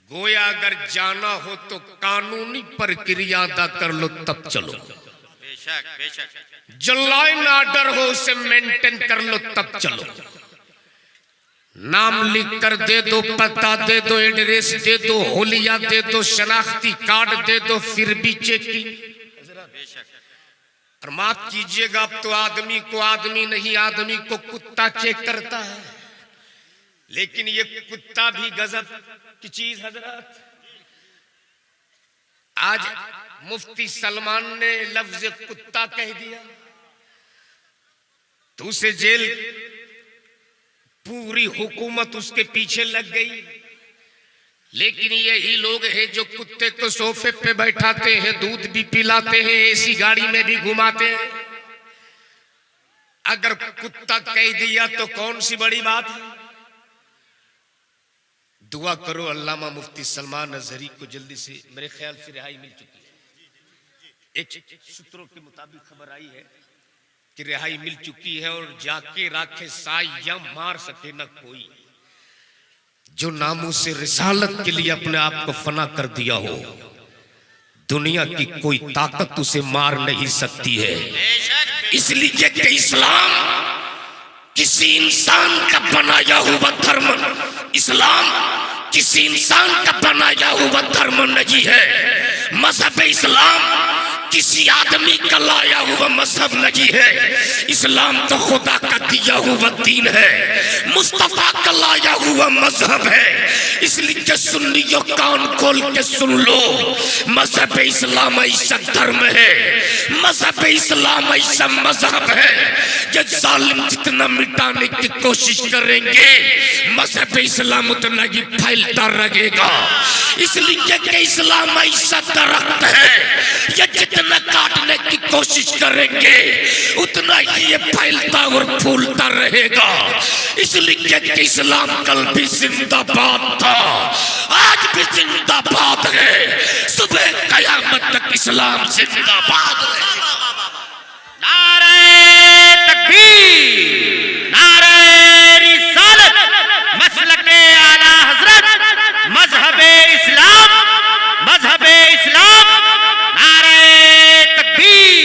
Speaker 3: गोया अगर जाना हो तो कानूनी प्रक्रिया अदा कर लो तब चलो।
Speaker 4: बेशक बेशक।
Speaker 3: जो लॉ एंड ऑर्डर हो उसे मेंटेन कर लो तब चलो। नाम लिख कर दे दो, पता दे दो, एड्रेस दे दो, होलिया दे दो, शनाख्ती कार्ड दे दो, फिर भी चेकिंग। और माफ कीजिएगा, अब तो आदमी को आदमी नहीं, आदमी को कुत्ता चेक करता है। लेकिन ये कुत्ता भी गजब की चीज हजरत। आज मुफ्ती सलमान ने लफ्ज कुत्ता कह दिया तो उसे जेल, पूरी हुकूमत उसके पीछे लग गई। लेकिन यही लोग हैं जो कुत्ते को सोफे पे बैठाते हैं, दूध भी पिलाते हैं, एसी गाड़ी में भी घुमाते हैं। अगर कुत्ता कह दिया तो कौन सी बड़ी बात है? दुआ करो अल्लामा मुफ्ती सलमान अजहरी को जल्दी से, मेरे ख्याल से रिहाई मिल चुकी है। एक सूत्रों के मुताबिक खबर आई है कि रिहाई मिल चुकी है और जाके राखे साया मार सके न कोई। जो नामों से रिसालत के लिए अपने आप को फना कर दिया हो, दुनिया की कोई ताकत उसे मार नहीं सकती है। इसलिए कि इस्लाम किसी इंसान का बनाया हुआ धर्म, इस्लाम किसी इंसान का बनाया हुआ धर्म नहीं है। मजहब इस्लाम किसी आदमी का लाया हुआ मजहब नहीं है। इस्लाम तो खुदा का दिया हुआ दीन है, मुस्तफा का लाया हुआ मजहब है। इसलिए सुन्नियों कान खोल के सुन लो, मजहब इस्लाम ऐसा धर्म है, मजहब इस्लाम ऐसा मजहब है। ये जालिम जितना मिटाने की कोशिश करेंगे, मजहब इस्लाम उतना ही फैलता रहेगा। इसलिए कि इस्लाम ऐसा दरख्त है, ये जितना काटने की कोशिश करेंगे उतना ही ये फैलता और फूलता रहेगा। इसलिए कि इस्लाम कल भी जिंदाबाद था, आज भी जिंदाबाद है, सुबह कयामत तक इस्लाम जिंदाबाद रहेगा।
Speaker 4: नारे तकबीर, नारे रिसालत, मसलके आला हजरत, मजहबे इस्लाम, मजहबे इस्लाम, नारे तकबीर।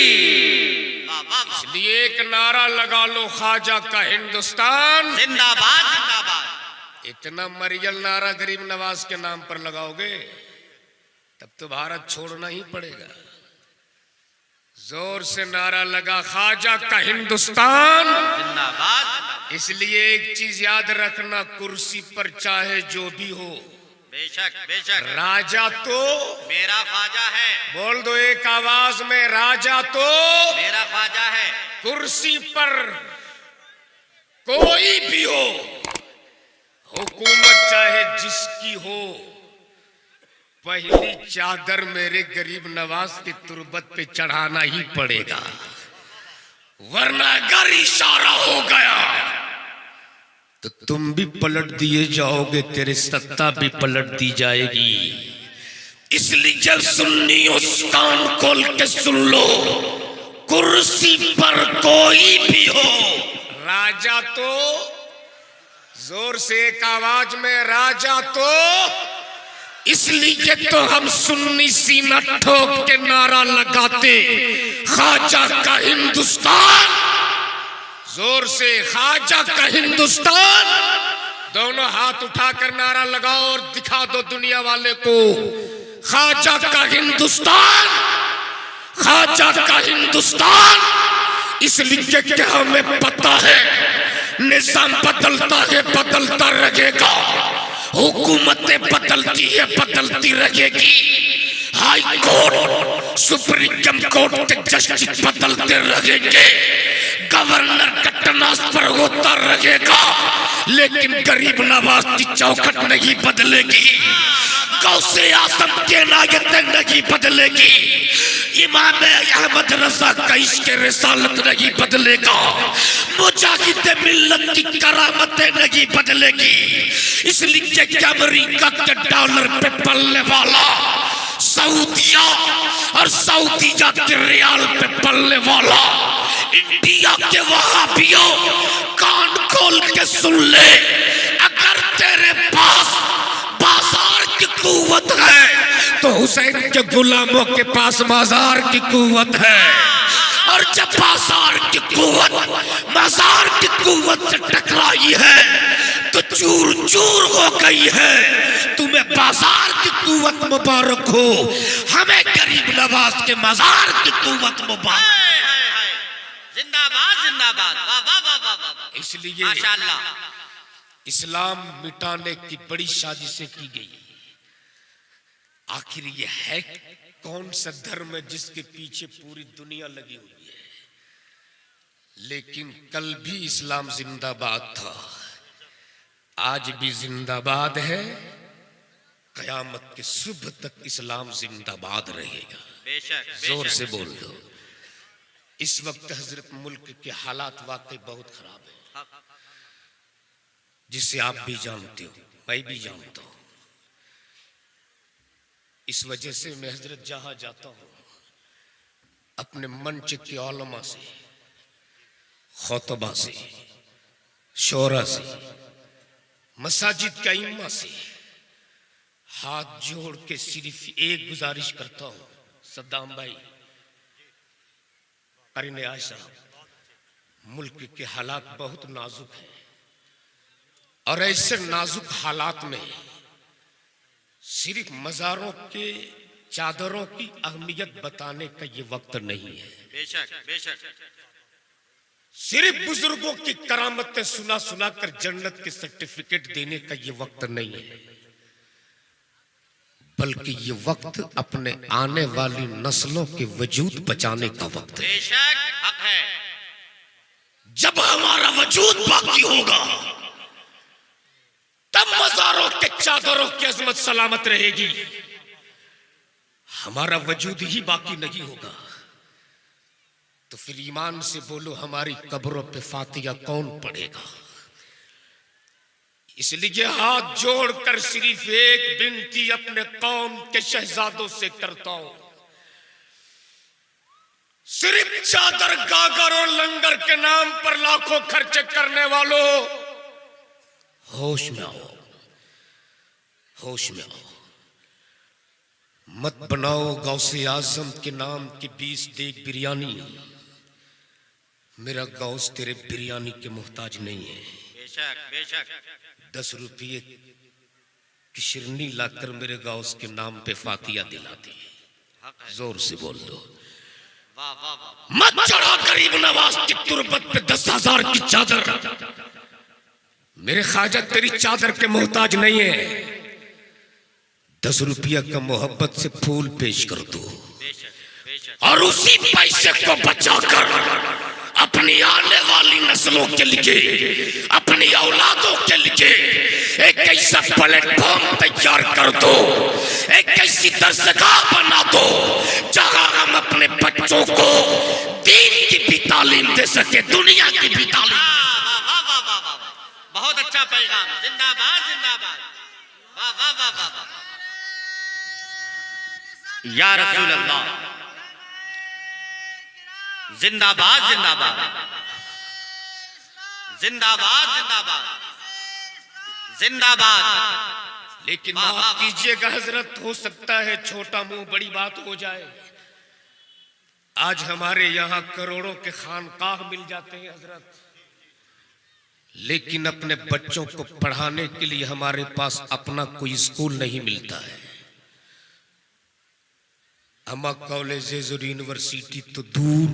Speaker 3: इसलिए एक नारा लगा लो, ख्वाजा का हिंदुस्तान
Speaker 4: जिंदाबाद जिंदाबाद।
Speaker 3: इतना मरियल नारा गरीब नवाज के नाम पर लगाओगे तब तो भारत छोड़ना ही पड़ेगा। जोर से नारा लगा, ख्वाजा का हिंदुस्तान
Speaker 4: जिंदाबाद।
Speaker 3: इसलिए एक चीज याद रखना, कुर्सी पर चाहे जो भी हो,
Speaker 4: बेशक बेशक,
Speaker 3: राजा तो
Speaker 4: मेरा ख्वाजा है।
Speaker 3: बोल दो एक आवाज में, राजा तो
Speaker 4: मेरा ख्वाजा है।
Speaker 3: कुर्सी पर कोई भी हो, हुकूमत चाहे जिसकी हो, पहली चादर मेरे गरीब नवाज की तुरबत पे चढ़ाना ही पड़ेगा, वरना अगर इशारा हो गया तो तुम भी पलट दिए जाओगे, तेरे सत्ता भी पलट दी जाएगी। इसलिए जब सुन्नी उस कान खोल के सुन लो, कुर्सी पर कोई भी हो, राजा तो जोर से एक आवाज में राजा तो, इसलिए तो हम सुन्नी सीना ठोक के नारा लगाते, ख्वाजा का हिंदुस्तान, जोर से ख्वाजा का हिंदुस्तान। दोनों हाथ उठाकर नारा लगाओ और दिखा दो दुनिया वाले को, ख्वाजा का हिंदुस्तान, ख्वाजा का हिंदुस्तान। इसलिए कि हमें पता है निजाम बदलता है, बदलता रहेगा, हुकूमतें बदलती है, बदलती रहेगी, हाई कोर्ट सुप्रीम कोर्ट के जस्टिस बदलते रहेंगे, गवर्नर का ट्रांसफर होता रहेगा, लेकिन गरीब नवाज की चौखट नहीं बदलेगी, गौसे आजम के नायतें नहीं बदलेगी, इमाम अहमद रजा का इश्क़ रिसालत नहीं बदलेगा, मुजाहिद मिल्लत की करामतें नहीं बदलेगी। इसलिए कि अमेरिका के डॉलर पे पलने वाला, सऊदिया और सऊदिया के रियाल पे पलने वाला, इंडिया के वहाबियों कान खोल के सुन ले, अगर तेरे पास बाजार की कुव्वत है तो हुसैन के गुलामों के पास बाजार की कुव्वत है, और जब बाजार की कुव्वत बाजार की कुव्वत से टकराई है तो चूर चूर हो गई है। तुम्हें बाजार की कुव्वत मुबारक हो, हमें गरीब नवाज के मजार की कुव्वत मुबारक।
Speaker 4: जिंदाबाद जिंदाबाद, वाह वाह वाह वाह वाह।
Speaker 3: इसलिए
Speaker 4: माशाअल्लाह
Speaker 3: इस्लाम मिटाने की बड़ी साजिशें की गई। आखिर ये है कौन सा धर्म है जिसके पीछे पूरी दुनिया लगी हुई है? लेकिन कल भी इस्लाम जिंदाबाद था, आज भी जिंदाबाद है, कयामत के सुबह तक इस्लाम जिंदाबाद रहेगा।
Speaker 4: बेशक
Speaker 3: जोर से बोल दो। इस वक्त हजरत मुल्क के हालात वाकई बहुत खराब है, जिसे आप भी जानते हो, मैं भी जानता हूं। इस वजह से मैं हजरत जहां जाता हूं अपने मंच के औलमा से, खुतबा से, शोरा से, मसाजिद के इमाम से हाथ जोड़ के सिर्फ एक गुजारिश करता हूं, सद्दाम भाई, करीने आय साहब, मुल्क के हालात बहुत नाजुक हैं, और ऐसे नाजुक हालात में सिर्फ मज़ारों के चादरों की अहमियत बताने का ये वक्त नहीं है।
Speaker 4: बेशक बेशक।
Speaker 3: सिर्फ बुजुर्गों की करामतें सुना सुना कर जन्नत के सर्टिफिकेट देने का ये वक्त नहीं है, बल्कि ये वक्त अपने आने वाली नस्लों के वजूद बचाने का वक्त है।
Speaker 4: बेशक हक है।
Speaker 3: जब हमारा वजूद बाकी होगा तब मज़ारों के चादरों की अजमत सलामत रहेगी। हमारा वजूद ही बाकी नहीं होगा तो फिर ईमान से बोलो, हमारी कब्रों पे फातिहा कौन पढ़ेगा? इसलिए हाथ जोड़कर सिर्फ एक विनती अपने कौम के शहजादों से करता हूं, सिर्फ चादर गागर और लंगर के नाम पर लाखों खर्चे करने वालों, होश में आओ, होश में आओ। मत बनाओ गौसे आजम के नाम की 20 देग बिरयानी। मेरा गौस तेरे बिरयानी के मोहताज नहीं है।
Speaker 4: बेशक बेशक।
Speaker 3: 10 रुपये की शिरनी लाकर मेरे गौस के नाम पे फातिहा दिलाती है। जोर से बोल दो।
Speaker 4: वाह वाह वाह।
Speaker 3: मत चढ़ा गरीब नवाज की तुरबत पे 10,000 की चादर। मेरे ख्वाजा तेरी चादर के मोहताज नहीं है। 10 रुपया का मोहब्बत से फूल पेश कर दो और उसी पैसे को बचाकर अपनी आने वाली नस्लों के लिए, अपनी औलादों के लिए एक ऐसा प्लेटफॉर्म तैयार कर दो, एक ऐसी दरसगाह बना दो जहां हम अपने बच्चों को दीन की भी तालीम दे सके, दुनिया की भी तालीम।
Speaker 4: वाह वाह वाह वाह, बहुत अच्छा पैगाम, जिंदाबाद जिंदाबाद, वाह वाह वाह वाह, या रसूल अल्लाह, जिंदाबाद जिंदाबाद, जिंदाबाद जिंदाबाद, जिंदाबाद।
Speaker 3: लेकिन माफ कीजिएगा हजरत, हो सकता है छोटा मुंह बड़ी बात हो जाए। आज हमारे यहाँ करोड़ों के खानकाह मिल जाते हैं हजरत, लेकिन अपने बच्चों को पढ़ाने के लिए हमारे पास अपना कोई स्कूल नहीं मिलता है। अमा कॉलेजेस और यूनिवर्सिटी तो दूर,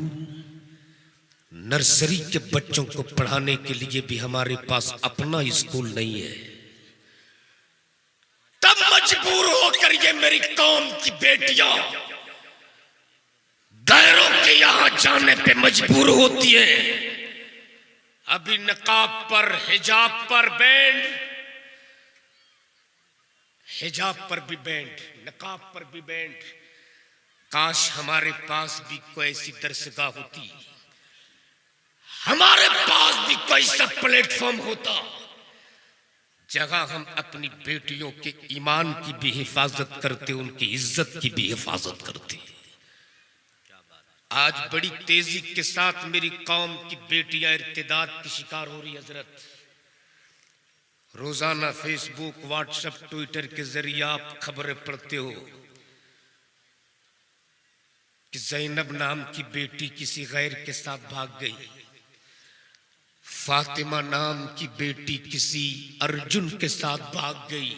Speaker 3: नर्सरी के बच्चों को पढ़ाने के लिए भी हमारे पास अपना स्कूल नहीं है। तब मजबूर होकर ये मेरी कौम की बेटियां गैरों के यहां जाने पे मजबूर होती है। अभी नकाब पर, हिजाब पर बैंड, हिजाब पर भी बैंड, नकाब पर भी बैंड। काश हमारे पास भी कोई ऐसी दरसगाह होती, हमारे पास भी कोई सा प्लेटफॉर्म होता जहां हम अपनी बेटियों के ईमान की भी हिफाजत करते, उनकी इज्जत की भी हिफाजत करते। आज बड़ी तेजी के साथ मेरी कौम की बेटियां इर्तिदाद की शिकार हो रही हजरत। रोजाना फेसबुक, व्हाट्सएप, ट्विटर के जरिए आप खबरें पढ़ते हो कि ज़ैनब नाम की बेटी किसी गैर के साथ भाग गई, फातिमा नाम की बेटी किसी अर्जुन के साथ भाग गई।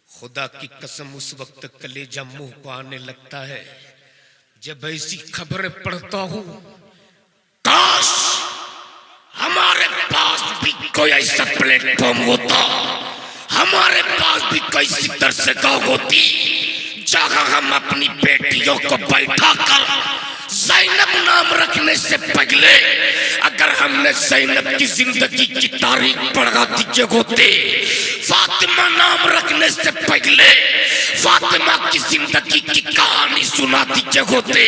Speaker 3: खुदा की कसम उस वक्त कलेजा मुंह को आने लगता है जब ऐसी खबरें पढ़ता हूं। काश हमारे पास भी कोई ऐसा प्लेटफॉर्म होता, हमारे पास भी कोई सी दरसगाह होती जहां हम अपनी बेटियों को बैठा कर ज़ैनब नाम रखने से पहले अगर हमने ज़ैनब की जिंदगी की तारीख पढ़ा दी होते, फातिमा नाम रखने से पहले फातिमा की जिंदगी की कहानी सुना दी होते,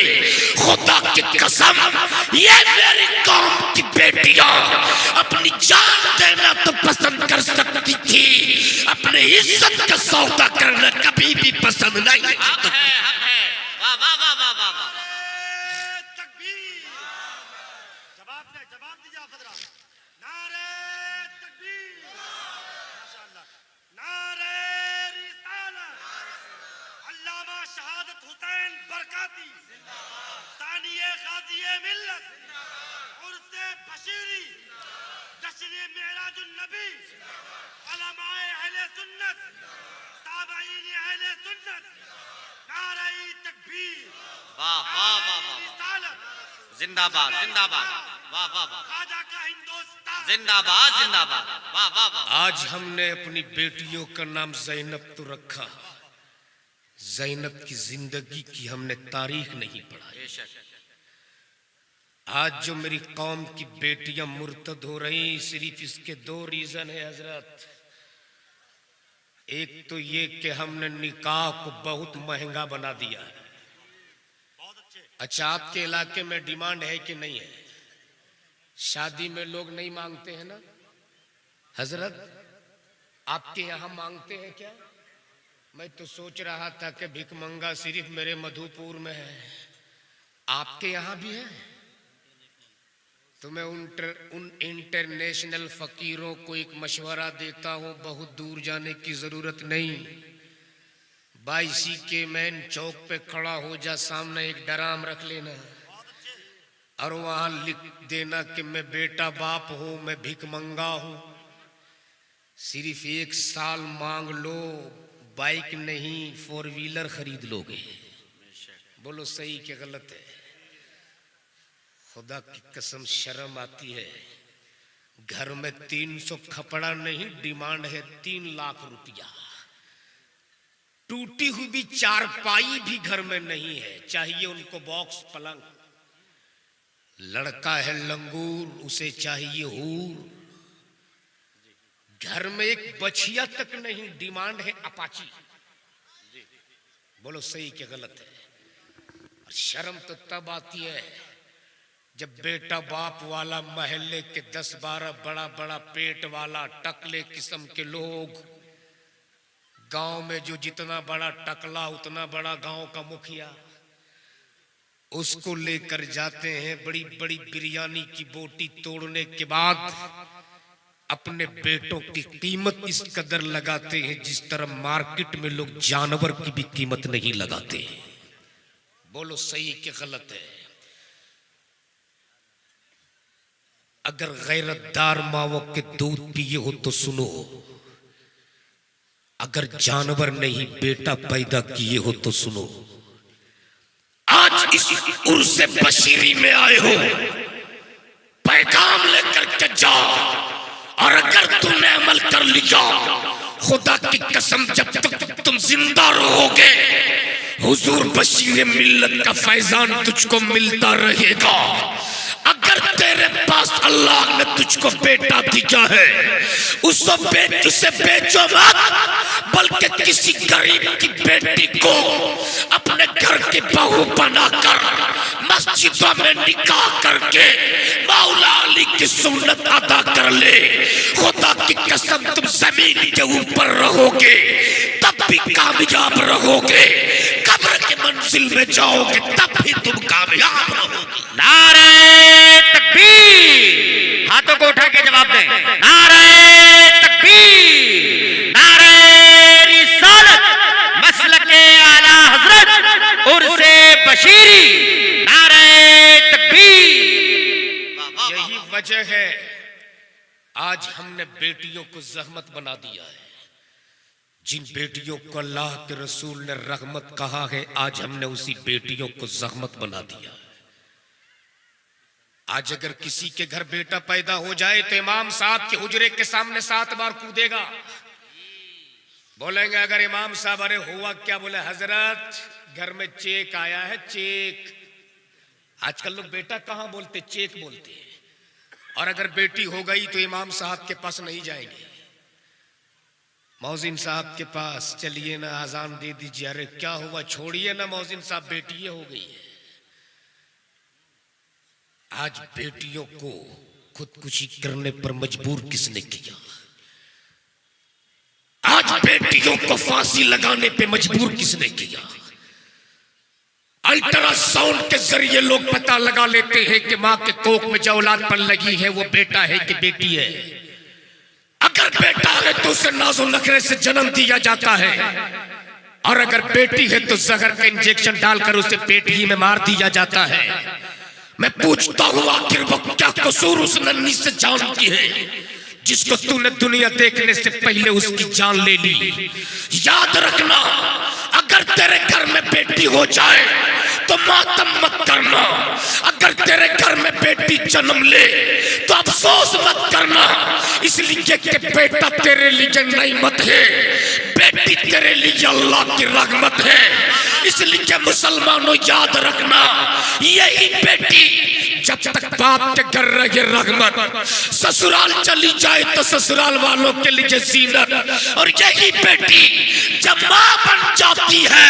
Speaker 3: खुदा की कसम ये मेरी कौम की बेटियां अपनी जान देना तो पसंद कर सकती थी, अपने इज्जत का सौदा करना कभी भी पसंद नहीं।
Speaker 4: हक है, वाह वाह वाह वाह वाह वाह।
Speaker 5: जवाब दीजिए आप हजरात, नारे तकबीर, माशाअल्लाह, नारे रिसालत, अल्लामा शहादत हुसैन बरकाती, सानिए गाज़िए मिल्लत, उर्से बशीरी, जश्न मेराजुन नबी, उलमाए अहले सुन्नत, ताबईन अहले सुन्नत, नारे तकबीर,
Speaker 4: वाह वाह वाह वाह, जिंदाबाद जिंदाबाद, वाह वाह वाह, जिंदाबाद जिंदाबाद, वाह वाह वाह।
Speaker 3: आज हमने अपनी बेटियों का नाम ज़ैनब तो रखा, ज़ैनब की जिंदगी की हमने तारीख नहीं पढ़ाई। आज जो मेरी कौम की बेटियां मुर्तद हो रही, सिर्फ इसके दो रीजन है हजरत। एक तो ये कि हमने निकाह को बहुत महंगा बना दिया है। अच्छा, आपके इलाके में डिमांड है कि नहीं है? शादी में लोग नहीं मांगते हैं ना हजरत? आपके यहाँ मांगते हैं क्या? मैं तो सोच रहा था कि भिखमंगा सिर्फ मेरे मधुपुर में है, आपके यहाँ भी है? तो मैं उन इंटरनेशनल फकीरों को एक मशवरा देता हूँ, बहुत दूर जाने की जरूरत नहीं। 22 के मेन चौक पे खड़ा हो जा, सामने एक डराम रख लेना और वहां लिख देना कि मैं बेटा बाप हूं, मैं भिखमंगा हूं, सिर्फ 1 साल मांग लो, बाइक नहीं 4 व्हीलर खरीद लोगे। बोलो सही कि गलत है? खुदा की कसम शर्म आती है। घर में 300 खपड़ा नहीं, डिमांड है 3 लाख रुपया। टूटी हुई भी चारपाई भी घर में नहीं है, चाहिए उनको बॉक्स पलंग। लड़का है लंगूर, उसे चाहिए हूर। घर में एक बछिया तक नहीं, डिमांड है अपाची। बोलो सही कि गलत है? और शर्म तो तब आती है जब बेटा बाप वाला, महल्ले के 10-12 बड़ा बड़ा पेट वाला टकले किस्म के लोग, गांव में जो जितना बड़ा टकला उतना बड़ा गांव का मुखिया, उसको लेकर जाते हैं बड़ी बड़ी बिरयानी की बोटी तोड़ने के बाद अपने बेटों की कीमत इस कदर लगाते हैं जिस तरह मार्केट में लोग जानवर की भी कीमत नहीं लगाते हैं। बोलो सही कि गलत है? अगर गैरतदार माओ के दूध पिए हो तो सुनो, अगर जानवर नहीं बेटा पैदा किए हो तो सुनो। आज इस उर्से बशीरी में आए हो, पैगाम लेकर के जाओ, और अगर तुमने अमल कर लिया, खुदा की कसम जब तक तुम जिंदा रहोगे हुजूर बशीर मिल्लत का फैजान तुझको मिलता रहेगा। अगर तेरे पास अल्लाह ने तुझको बेटा दिया है, उसे बेचो मत, बल्कि किसी गरीब की बेटी को अपने घर की बहू बनाकर मस्जिदों में निकाह करके मौला अली की सुन्नत अदा कर ले। खुदा की कसम तुम जमीन के ऊपर रहोगे तब भी कामयाब रहोगे, कब्र की मंजिल में जाओगे तब भी तुम कामयाब रहोगे।
Speaker 4: नारे तकबीर, हाथों को उठा के जवाब दें। नारे तकबीर, नारे रिसालत, मसलके आला हजरत उर्से बशीरी, नारे तकबीर।
Speaker 3: यही वजह है आज हमने बेटियों को जहमत बना दिया है। जिन बेटियों को अल्लाह के रसूल ने रहमत कहा है, आज हमने उसी बेटियों को जहमत बना दिया है। आज अगर किसी के घर बेटा पैदा हो जाए तो इमाम साहब के हुजरे के सामने 7 बार कूदेगा। बोलेंगे अगर इमाम साहब, अरे हुआ क्या? बोले हजरत घर में चेक आया है, चेक। आजकल लोग बेटा कहां बोलते, चेक बोलते हैं। और अगर बेटी हो गई तो इमाम साहब के पास नहीं जाएंगे, मौजिन साहब के पास चलिए ना, आजान दे दीजिए। अरे क्या हुआ? छोड़िए ना मौजिन साहब, बेटी हो गई है। आज बेटियों को खुदकुशी करने पर मजबूर किसने किया? आज बेटियों को फांसी लगाने पे मजबूर किसने किया? अल्ट्रासाउंड के जरिए लोग पता लगा लेते हैं कि मां के कोख में जो औलाद पर लगी है वो बेटा है कि बेटी है। अगर बेटा है तो उसे नाज़ो नखरे से जन्म दिया जाता है, और अगर बेटी है तो जहर का इंजेक्शन डालकर उसे पेट ही में मार दिया जाता है। मैं पूछता हूं आखिर वो क्या कसूर उस नन्ही से जान की है जिसको तूने दुनिया देखने से पहले उसकी जान ले ली? याद रखना, अगर तेरे घर में बेटी हो जाए तो मातम मत करना, अगर तेरे घर में बेटी जन्म ले तो अफसोस मत करना, इसलिए कि बेटा तेरे लिए नेमत है, बेटी तेरे लिए अल्लाह की रहमत है। इसलिए मुसलमानों याद रखना, यही बेटी जब तक बाप के घर रहे रहमत, ससुराल चली जाए तो ससुराल वालों के लिए जीनत, और यही बेटी जब मां बन जाती है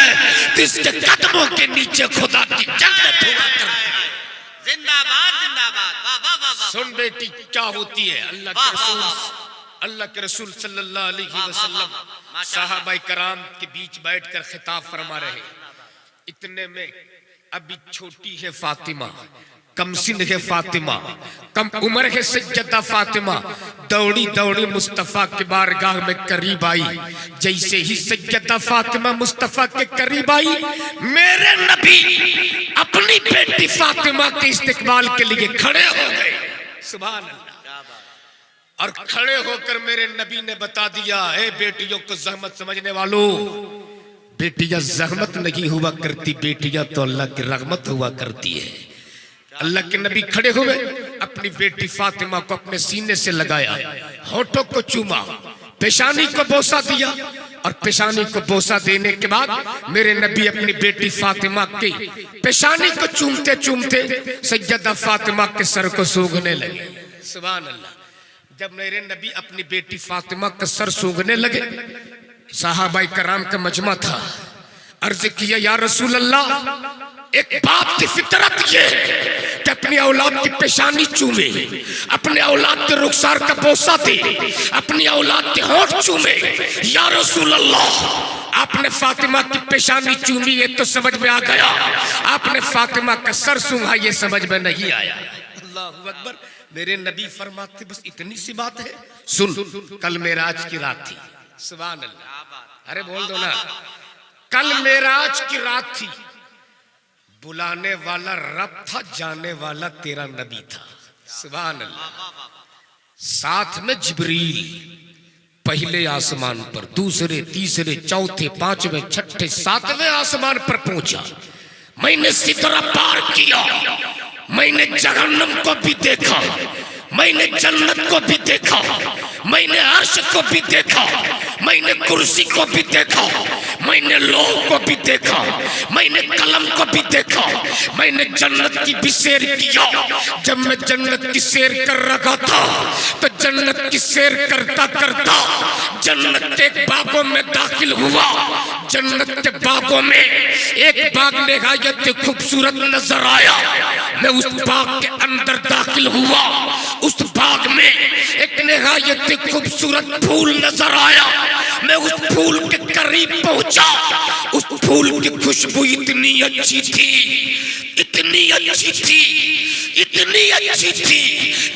Speaker 3: तो इसके कदमों के नीचे खुदा की जन्नत हुआ करती है।
Speaker 4: जिंदाबाद जिंदाबाद, वाह वाह वाह वाह।
Speaker 3: सुन बेटी क्या होती है, अल्लाह के रसूल सल्लल्लाहु अलैहि वसल्लम सहाबाए कराम के बीच बैठकर खिताब फरमा रहे। इतने में अभी छोटी है फातिमा, कम सिन है फातिमा, कम उम्र है सैयदा फातिमा, दौड़ी दौड़ी मुस्तफा के बारगाह में करीब आई। जैसे ही सैयदा फातिमा मुस्तफा के करीब आई, मेरे नबी अपनी बेटी फातिमा के इस्तिकबाल के लिए खड़े हो गए। सुभान अल्लाह। और खड़े होकर मेरे नबी ने बता दिया, हे बेटियों को जहमत समझने वालों, बेटियां जहमत नहीं हुआ करती, बेटियां तो अल्लाह की रहमत हुआ करती है। अल्लाह के नबी खड़े हुए, अपनी बेटी फातिमा को अपने सीने से लगाया, होठों को चूमा, पेशानी को बोसा दिया, और पेशानी को बोसा देने के बाद मेरे नबी अपनी बेटी फातिमा की पेशानी को चूमते चूमते सैयदा फातिमा के सर को सूंघने लगे। सुभान अल्लाह। जब मेरे नबी अपनी बेटी फातिमा का सर सूंघने लगे, साहबाई कराम का मजमा था, अर्ज किया या रसूल अल्लाह, एक बाप की फितरत ये है कि अपनी औलाद की पेशानी चूमे, अपने औलाद के रुखसार का बोसा दे, अपनी औलाद के होंठ चूमे। या रसूल अल्लाह, आपने फातिमा की पेशानी चूमी, ये तो समझ में आ गया, आपने फातिमा का सर सूंघा, ये समझ में नहीं आया। अल्लाहू अकबर। मेरे नबी फरमाते बस इतनी सी बात है। सुन, कल मेराज की रात थी। सुभान अल्लाह, अरे बोल दो ना, कल मेराज की रात थी। बुलाने वाला रब था, जाने वाला तेरा नबी था। सुभान अल्लाह। साथ में जिब्रील पहले आसमान पर, दूसरे, तीसरे, चौथे, पांचवें, छठे, सातवें आसमान पर पहुंचा। मैंने सिदरा पार किया, मैंने जहन्नम को भी देखा, मैंने जन्नत को भी देखा, मैंने अर्श को भी देखा, मैंने कुर्सी को भी देखा, मैंने लोह को भी देखा, मैंने कलम को भी देखा, मैंने जन्नत की भी सैर किया। जब मैं जन्नत की सैर कर रहा था तो जन्नत की सैर करता करता जन्नत के बागों में दाखिल हुआ। जन्नत के बागों में एक बाग निहायत खूबसूरत नजर आया। मैं उस बाग के अंदर दाखिल हुआ। उस बाग में एक निहायत खूबसूरत फूल नजर आया। मैं उस फूल के करीब पहुंचा। उस फूल की खुशबू इतनी अच्छी थी, इतनी अच्छी थी, इतनी अच्छी थी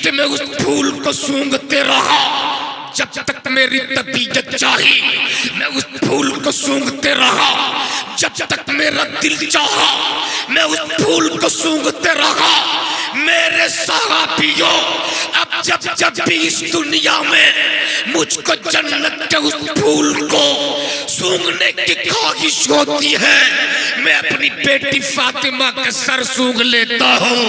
Speaker 3: कि मैं उस फूल को सूंघते रहा जब तक मेरी तबीयत चाही। मैं उस फूल को सूंघते रहा जब तक मेरा दिल चाहा। मैं उस फूल को सूंघते रहा। मेरे सहाबियों, अब जब भी इस दुनिया में मुझको जन्नत के उस फूल को सूंघने की ख्वाहिश होती है, मैं अपनी बेटी फातिमा का सर सूंघ लेता हूँ।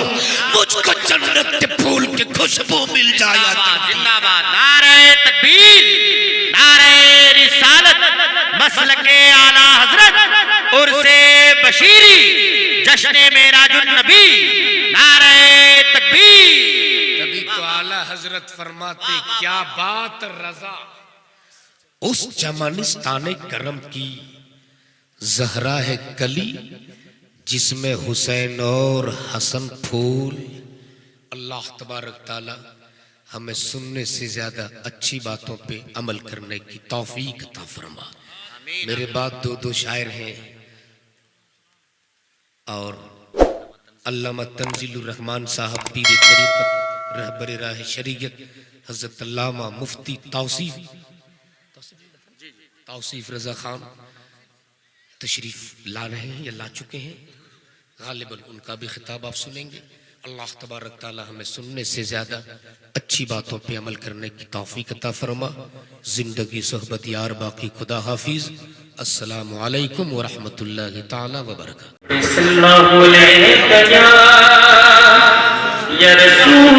Speaker 3: मुझको जन्नत के फूल की खुशबू मिल जाया।
Speaker 4: जिंदाबाद, नारे तकबीर, नारे रिसालत, मसलके आला हजरत, उर्से बशीरी, जश्ने मेराजुन नबी, नारे तकबीर।
Speaker 3: तभी तो आला हजरत फरमाते, क्या बात रजा। उस चमनिस्तान करम की जहरा है कली, जिसमें हुसैन और हसन फूल। अल्लाह तबारक ताला हमें सुनने से ज्यादा अच्छी बातों पे अमल करने की तौफीक अता फरमा। मेरे बाद दो शायर हैं और अल्लामा तंजीलुर रहमान साहब पीर तरीक़त रहबर राह शरीयत हज़रत अल्लामा मुफ्ती तौसीफ रजा खान तशरीफ ला रहे हैं या ला चुके हैं। गालिबन उनका भी खिताब आप सुनेंगे। अल्लाह तबारक ताला हमें सुनने से ज्यादा अच्छी बातों पे अमल करने की तौफीक अता फरमा। जिंदगी सोहबत यार बाकी, खुदा हाफिज। अस्सलामु अलैकुम व रहमतुल्लाहि ताला व बरकातहू।
Speaker 1: सल्लल्लाहु अलैहि या रसूल